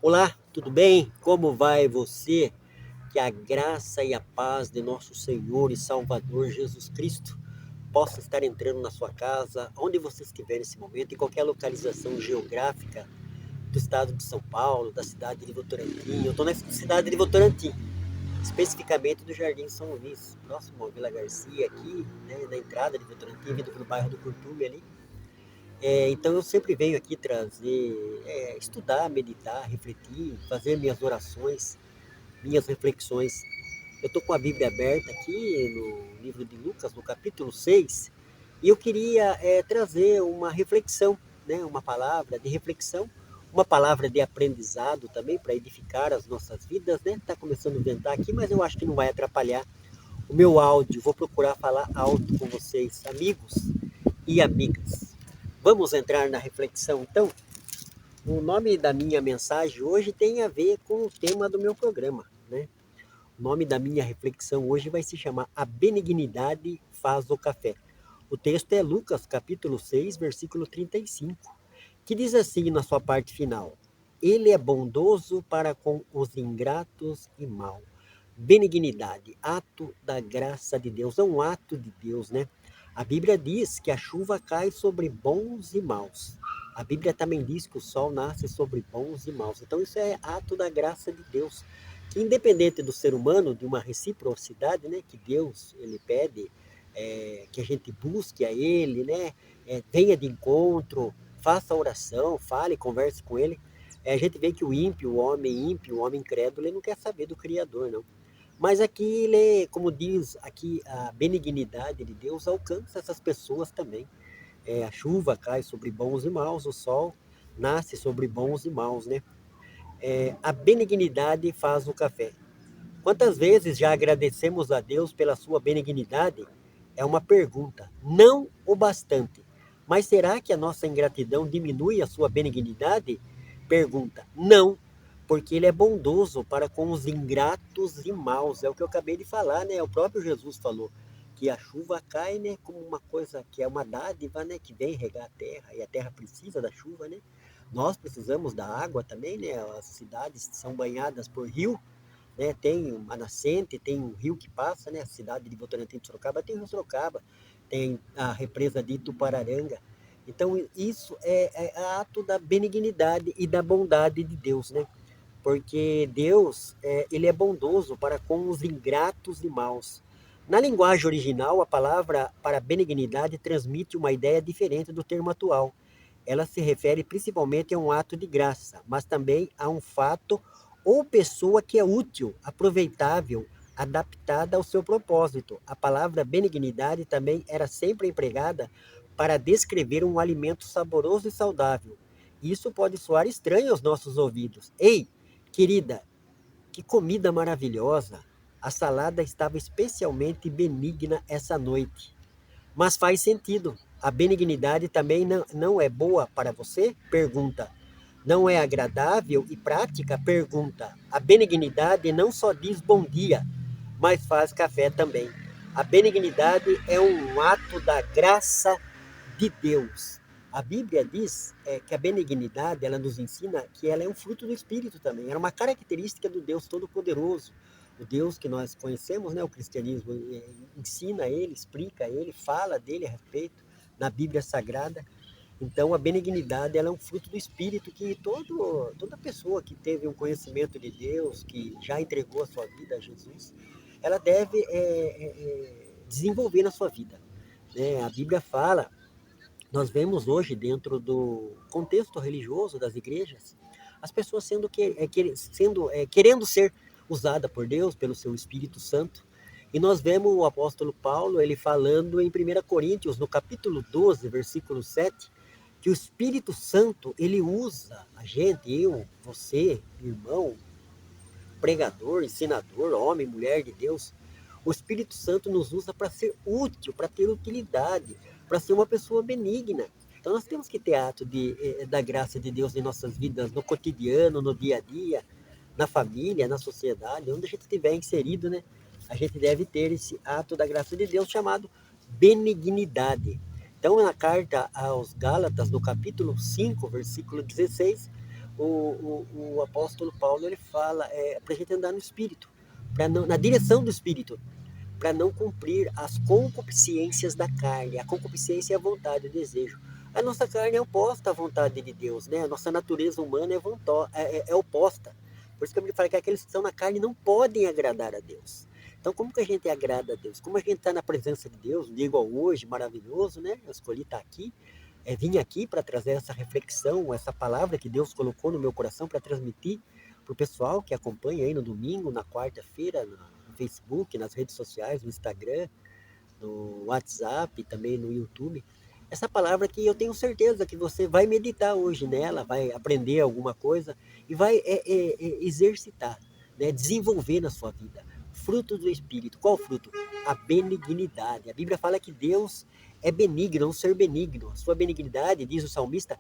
Olá, tudo bem? Como vai você? Que a graça e a paz de nosso Senhor e Salvador Jesus Cristo possa estar entrando na sua casa, onde você estiver nesse momento, em qualquer localização geográfica do estado de São Paulo, da cidade de Votorantim. Eu estou na cidade de Votorantim, especificamente do Jardim São Luís, próximo à Vila Garcia, aqui, né, na entrada de Votorantim, vindo para o bairro do Curtume ali. Então eu sempre venho aqui trazer, estudar, meditar, refletir, fazer minhas orações, minhas reflexões. Eu estou com a Bíblia aberta aqui no livro de Lucas, no capítulo 6, e eu queria trazer uma reflexão, né? Uma palavra de reflexão, uma palavra de aprendizado também para edificar as nossas vidas. Né? Está começando a ventar aqui, mas eu acho que não vai atrapalhar o meu áudio. Vou procurar falar alto com vocês, amigos e amigas. Vamos entrar na reflexão então? O nome da minha mensagem hoje tem a ver com o tema do meu programa, né? O nome da minha reflexão hoje vai se chamar A Benignidade Faz o Café. O texto é Lucas, capítulo 6, versículo 35, que diz assim na sua parte final: Ele é bondoso para com os ingratos e mau. Benignidade, ato da graça de Deus, é um ato de Deus, né? A Bíblia diz que a chuva cai sobre bons e maus. A Bíblia também diz que o sol nasce sobre bons e maus. Então isso é ato da graça de Deus, que independente do ser humano, de uma reciprocidade, né, que Deus ele pede, que a gente busque a Ele, né, venha de encontro, faça oração, fale, converse com Ele. A gente vê que o ímpio, o homem incrédulo, ele não quer saber do Criador, não. Mas aqui ele, como diz aqui, a benignidade de Deus alcança essas pessoas também. A chuva cai sobre bons e maus, o sol nasce sobre bons e maus, né? A benignidade faz o café. Quantas vezes já agradecemos a Deus pela sua benignidade? É uma pergunta, não o bastante. Mas será que a nossa ingratidão diminui a sua benignidade? Pergunta, não, porque ele é bondoso para com os ingratos e maus. É o que eu acabei de falar, né? O próprio Jesus falou que a chuva cai, né, como uma coisa que é uma dádiva, né, que vem regar a terra, e a terra precisa da chuva, né? Nós precisamos da água também, né? As cidades são banhadas por rio, né? Tem uma nascente, tem um rio que passa, né? A cidade de Votorantim de Sorocaba tem o rio Sorocaba, tem a represa de Itupararanga. Então, isso é ato da benignidade e da bondade de Deus, né? Porque Deus, ele é bondoso para com os ingratos e maus. Na linguagem original, a palavra para benignidade transmite uma ideia diferente do termo atual. Ela se refere principalmente a um ato de graça, mas também a um fato ou pessoa que é útil, aproveitável, adaptada ao seu propósito. A palavra benignidade também era sempre empregada para descrever um alimento saboroso e saudável. Isso pode soar estranho aos nossos ouvidos. Ei, querida, que comida maravilhosa! A salada estava especialmente benigna essa noite. Mas faz sentido. A benignidade também não é boa para você? Pergunta. Não é agradável e prática? Pergunta. A benignidade não só diz bom dia, mas faz café também. A benignidade é um ato da graça de Deus. A Bíblia diz que a benignidade, ela nos ensina que ela é um fruto do Espírito também. É uma característica do Deus Todo-Poderoso. O Deus que nós conhecemos, né, o cristianismo ensina ele, explica ele, fala dele a respeito na Bíblia Sagrada. Então, a benignidade ela é um fruto do Espírito que toda pessoa que teve um conhecimento de Deus, que já entregou a sua vida a Jesus, ela deve desenvolver na sua vida. Né? A Bíblia fala, nós vemos hoje dentro do contexto religioso das igrejas, as pessoas querendo ser usada por Deus, pelo seu Espírito Santo. E nós vemos o apóstolo Paulo, ele falando em 1 Coríntios, no capítulo 12, versículo 7, que o Espírito Santo, ele usa a gente, eu, você, irmão, pregador, ensinador, homem, mulher de Deus. O Espírito Santo nos usa para ser útil, para ter utilidade, para ser uma pessoa benigna. Então nós temos que ter ato da graça de Deus em nossas vidas, no cotidiano, no dia a dia, na família, na sociedade, onde a gente estiver inserido, né? A gente deve ter esse ato da graça de Deus chamado benignidade. Então, na carta aos Gálatas, no capítulo 5, versículo 16, o apóstolo Paulo ele fala para a gente andar no Espírito, na direção do Espírito, para não cumprir as concupiscências da carne. A concupiscência é a vontade, o desejo. A nossa carne é oposta à vontade de Deus, né? A nossa natureza humana é oposta. Por isso que a Bíblia fala que aqueles que estão na carne não podem agradar a Deus. Então, como que a gente agrada a Deus? Como a gente está na presença de Deus, digo hoje, maravilhoso, né? Eu escolhi estar aqui, vim aqui para trazer essa reflexão, essa palavra que Deus colocou no meu coração para transmitir para o pessoal que acompanha aí no domingo, na quarta-feira, no Facebook, nas redes sociais, no Instagram, no WhatsApp, também no YouTube. Essa palavra que eu tenho certeza que você vai meditar hoje nela, vai aprender alguma coisa e vai exercitar, né? Desenvolver na sua vida. Fruto do Espírito. Qual fruto? A benignidade. A Bíblia fala que Deus é benigno, um ser benigno. A sua benignidade, diz o salmista,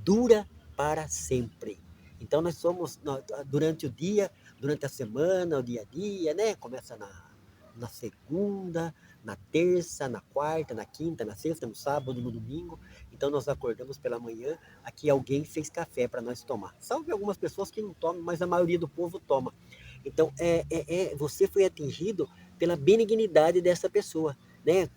dura para sempre. Então nós somos, durante o dia, durante a semana, o dia a dia, né? Começa na segunda, na terça, na quarta, na quinta, na sexta, no sábado, no domingo. Então nós acordamos pela manhã, aqui alguém fez café para nós tomar. Salve algumas pessoas que não tomam, mas a maioria do povo toma. Então você foi atingido pela benignidade dessa pessoa, né?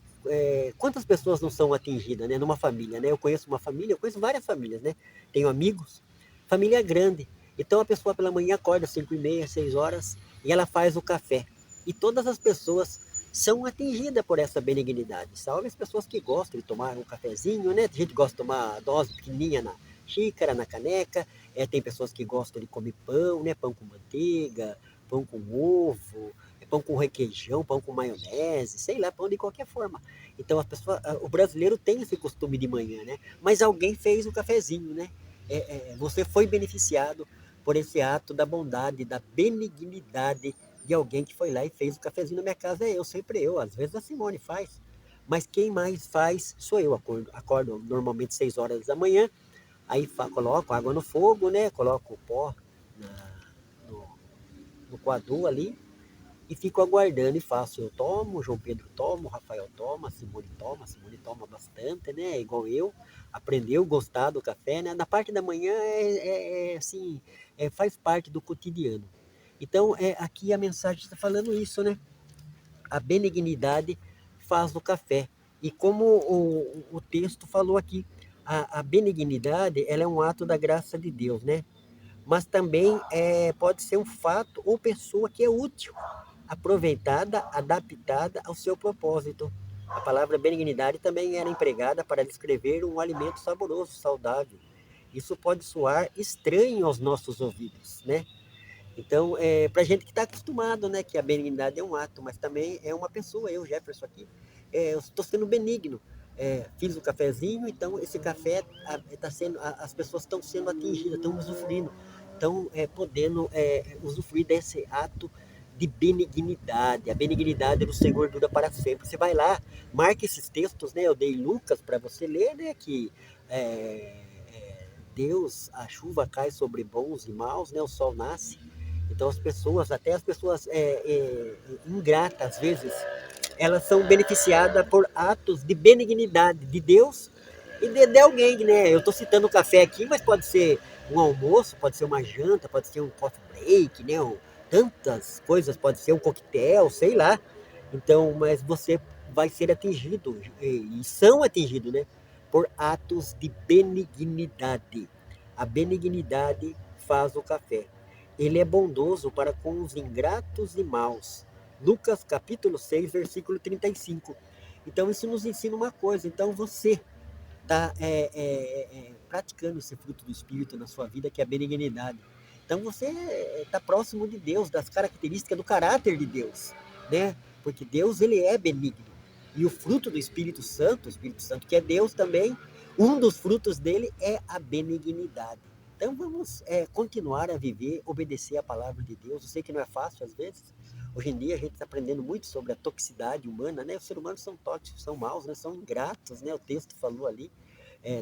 Quantas pessoas não são atingidas, né? Numa família, né? Eu conheço uma família, eu conheço várias famílias, né? Tenho amigos, família grande. Então a pessoa pela manhã acorda às 5h30, 6 horas e ela faz o café. E todas as pessoas são atingidas por essa benignidade. Salve as pessoas que gostam de tomar um cafezinho, né? Tem gente que gosta de tomar a dose pequenininha na xícara, na caneca. Tem pessoas que gostam de comer pão, né? Pão com manteiga, pão com ovo, pão com requeijão, pão com maionese, sei lá, pão de qualquer forma. Então o brasileiro tem esse costume de manhã, né? Mas alguém fez o cafezinho, né? Você foi beneficiado por esse ato da bondade, da benignidade de alguém que foi lá e fez o cafezinho na minha casa. Sempre eu. Às vezes a Simone faz. Mas quem mais faz sou eu. Acordo normalmente 6 horas da manhã, aí coloco água no fogo, né? Coloco o pó no, no coador ali e fico aguardando e faço. Eu tomo, o João Pedro toma, o Rafael toma, a Simone toma bastante, né? Igual eu. Aprendeu a gostar do café, né? Na parte da manhã assim, faz parte do cotidiano. Então, aqui a mensagem está falando isso, né? A benignidade faz o café. E como o texto falou aqui, a benignidade ela é um ato da graça de Deus, né? Mas também pode ser um fato ou pessoa que é útil, aproveitada, adaptada ao seu propósito. A palavra benignidade também era empregada para descrever um alimento saboroso, saudável. Isso pode soar estranho aos nossos ouvidos, né? Então, para gente que está acostumado, né, que a benignidade é um ato, mas também é uma pessoa, eu, Jefferson, aqui, eu estou sendo benigno. Fiz o cafezinho, então esse café tá sendo, as pessoas estão sendo atingidas, estão usufruindo, estão podendo usufruir desse ato de benignidade. A benignidade do Senhor dura para sempre. Você vai lá, marca esses textos, né? Eu dei Lucas para você ler, né? Que Deus, a chuva cai sobre bons e maus, né? O sol nasce. Então até as pessoas ingratas, às vezes, elas são beneficiadas por atos de benignidade de Deus e de alguém, né? Eu estou citando o café aqui, mas pode ser um almoço, pode ser uma janta, pode ser um coffee break, né? Tantas coisas, pode ser um coquetel, sei lá. Então, mas você vai ser atingido, e são atingidos, né? Por atos de benignidade. A benignidade faz o café. Ele é bondoso para com os ingratos e maus. Lucas capítulo 6, versículo 35. Então isso nos ensina uma coisa. Então você está praticando esse fruto do Espírito na sua vida, que é a benignidade. Então você está próximo de Deus, das características do caráter de Deus, né? Porque Deus ele é benigno. E o fruto do Espírito Santo, o Espírito Santo que é Deus também, um dos frutos dele é a benignidade. Então vamos continuar a viver, obedecer a palavra de Deus. Eu sei que não é fácil às vezes. Hoje em dia a gente está aprendendo muito sobre a toxicidade humana, né? Os seres humanos são tóxicos, são maus, né? São ingratos, né? O texto falou ali.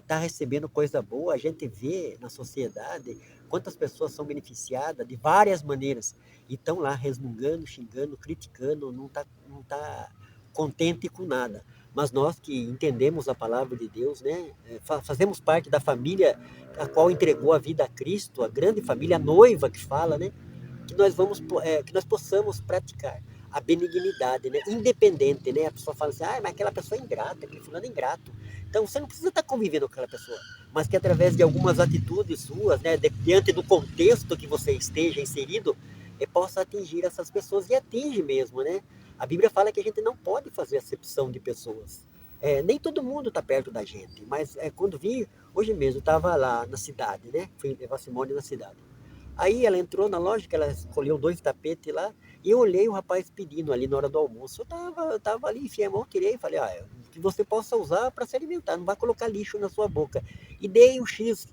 Tá recebendo coisa boa, a gente vê na sociedade quantas pessoas são beneficiadas de várias maneiras e estão lá resmungando, xingando, criticando, não tá contente com nada. mas nós que entendemos a palavra de Deus, né, fazemos parte da família a qual entregou a vida a Cristo, a grande família, a noiva que fala, né, que nós possamos praticar a benignidade, né, independente, né, a pessoa fala assim, mas aquela pessoa é ingrata, aquele fulano é ingrato, então você não precisa estar convivendo com aquela pessoa, mas que através de algumas atitudes suas, né, diante do contexto que você esteja inserido, possa atingir essas pessoas e atinge mesmo, né? A Bíblia fala que a gente não pode fazer acepção de pessoas. Nem todo mundo está perto da gente, mas quando vi, hoje mesmo, estava lá na cidade, né? Fui levar a Simone na cidade. Aí ela entrou na loja, que ela escolheu 2 tapetes lá, e eu olhei o rapaz pedindo ali na hora do almoço. Eu tava ali, enfiei a mão, tirei e falei, que você possa usar para se alimentar, não vai colocar lixo na sua boca. E dei o X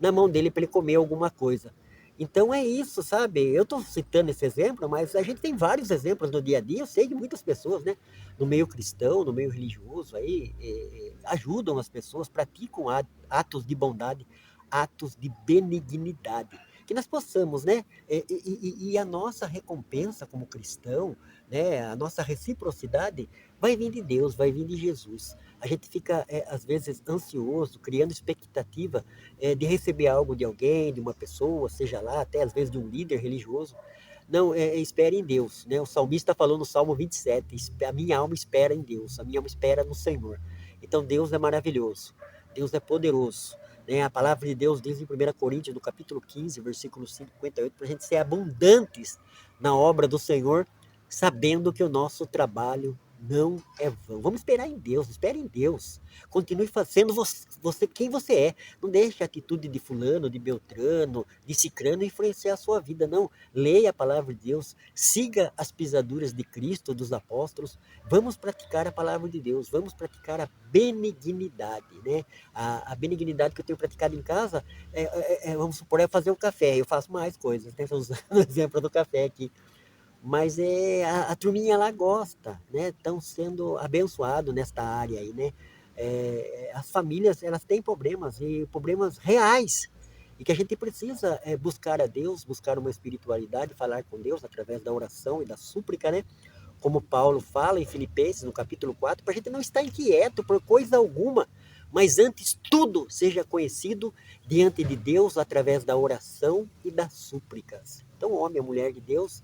na mão dele para ele comer alguma coisa. Então é isso, sabe? Eu estou citando esse exemplo, mas a gente tem vários exemplos no dia a dia. Eu sei que muitas pessoas, né, no meio cristão, no meio religioso, aí, ajudam as pessoas, praticam atos de bondade, atos de benignidade. Que nós possamos, né? E a nossa recompensa como cristão, né? A nossa reciprocidade vai vir de Deus, vai vir de Jesus. A gente fica, às vezes, ansioso, criando expectativa de receber algo de alguém, de uma pessoa, seja lá, até às vezes de um líder religioso. Não, espere em Deus, né? O salmista falou no Salmo 27, a minha alma espera em Deus, a minha alma espera no Senhor. Então Deus é maravilhoso, Deus é poderoso, né? A palavra de Deus diz em 1 Coríntios, no capítulo 15, versículo 58, para a gente ser abundantes na obra do Senhor, sabendo que o nosso trabalho não é vão. Vamos esperar em Deus, espere em Deus. Continue fazendo você quem você é. Não deixe a atitude de fulano, de Beltrano, de Cicrano influenciar a sua vida, não. Leia a palavra de Deus, siga as pisaduras de Cristo, dos apóstolos. Vamos praticar a palavra de Deus, vamos praticar a benignidade, né? A benignidade que eu tenho praticado em casa, vamos supor, é fazer o café. Eu faço mais coisas, né? Estou usando o exemplo do café aqui. Mas a turminha lá gosta, né? Estão sendo abençoados nesta área aí, né? As famílias, elas têm problemas, e problemas reais, e que a gente precisa buscar a Deus, buscar uma espiritualidade, falar com Deus através da oração e da súplica, né? Como Paulo fala em Filipenses, no capítulo 4, para a gente não estar inquieto por coisa alguma, mas antes tudo seja conhecido diante de Deus através da oração e das súplicas. Então, o homem, a mulher de Deus,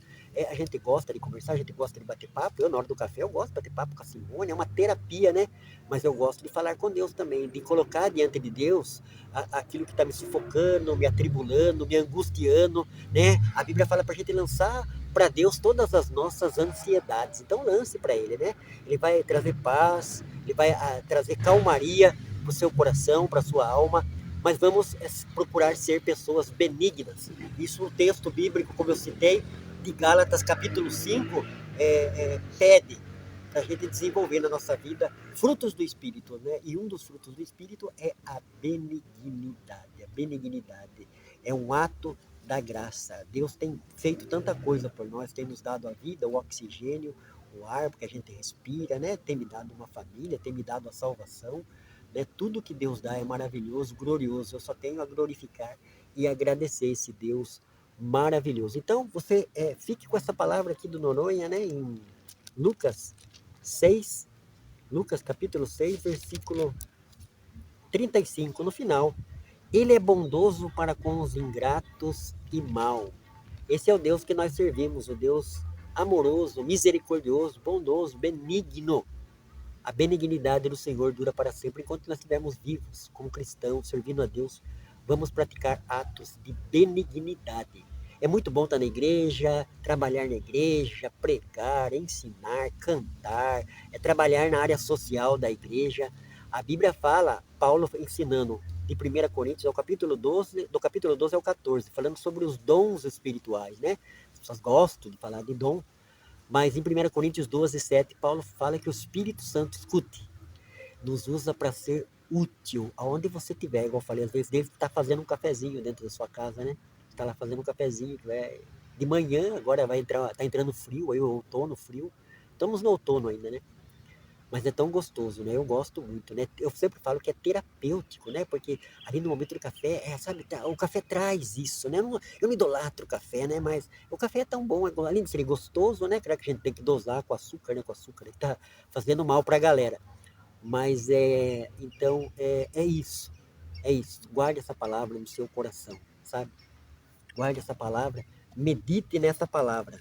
a gente gosta de conversar, a gente gosta de bater papo. Eu, na hora do café, eu gosto de bater papo com a Simone, é uma terapia, né? Mas eu gosto de falar com Deus também, de colocar diante de Deus aquilo que está me sufocando, me atribulando, me angustiando, né? A Bíblia fala para a gente lançar para Deus todas as nossas ansiedades. Então lance para Ele, né? Ele vai trazer paz, Ele vai trazer calmaria para o seu coração, para a sua alma. Mas vamos procurar ser pessoas benignas. Isso o texto bíblico, como eu citei, de Gálatas capítulo 5, pede para a gente desenvolver na nossa vida frutos do Espírito, né? E um dos frutos do Espírito é a benignidade. A benignidade é um ato da graça. Deus tem feito tanta coisa por nós, tem nos dado a vida, o oxigênio, o ar que a gente respira, né? Tem me dado uma família, tem me dado a salvação, né? Tudo que Deus dá é maravilhoso, glorioso. Eu só tenho a glorificar e agradecer esse Deus maravilhoso. Então, você fique com essa palavra aqui do Noronha, né? Em Lucas 6, Lucas capítulo 6, versículo 35, no final. Ele é bondoso para com os ingratos e mau. Esse é o Deus que nós servimos, o Deus amoroso, misericordioso, bondoso, benigno. A benignidade do Senhor dura para sempre. Enquanto nós estivermos vivos, como cristãos, servindo a Deus, vamos praticar atos de benignidade. É muito bom estar na igreja, trabalhar na igreja, pregar, ensinar, cantar, trabalhar na área social da igreja. A Bíblia fala, Paulo ensinando de 1 Coríntios, ao capítulo 12, do capítulo 12 ao 14, falando sobre os dons espirituais, né? As pessoas gostam de falar de dom, mas em 1 Coríntios 12, 7, Paulo fala que o Espírito Santo, escute, nos usa para ser útil, aonde você estiver. Igual eu falei, às vezes Deus está fazendo um cafezinho dentro da sua casa, né? Está lá fazendo um cafezinho, de manhã, agora tá entrando frio, aí o outono, frio. Estamos no outono ainda, né? Mas é tão gostoso, né? Eu gosto muito, né? Eu sempre falo que é terapêutico, né? Porque ali no momento do café, sabe, o café traz isso, né? Eu não idolatro o café, né? Mas o café é tão bom, além de ser gostoso, né? Claro que a gente tem que dosar com açúcar, né? Com açúcar, que tá fazendo mal para a galera. Mas então é isso. É isso. Guarde essa palavra no seu coração, sabe? Guarde essa palavra, medite nessa palavra.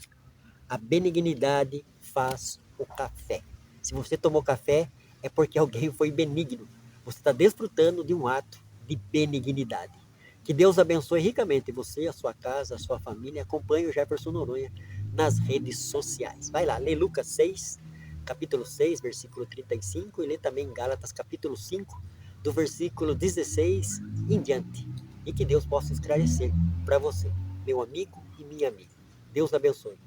A benignidade faz o café. Se você tomou café, é porque alguém foi benigno. Você está desfrutando de um ato de benignidade. Que Deus abençoe ricamente você, a sua casa, a sua família. Acompanhe o Jefferson Noronha nas redes sociais. Vai lá, lê Lucas 6, capítulo 6, versículo 35, e lê também Gálatas, capítulo 5, do versículo 16 em diante. E que Deus possa esclarecer para você, meu amigo e minha amiga. Deus abençoe.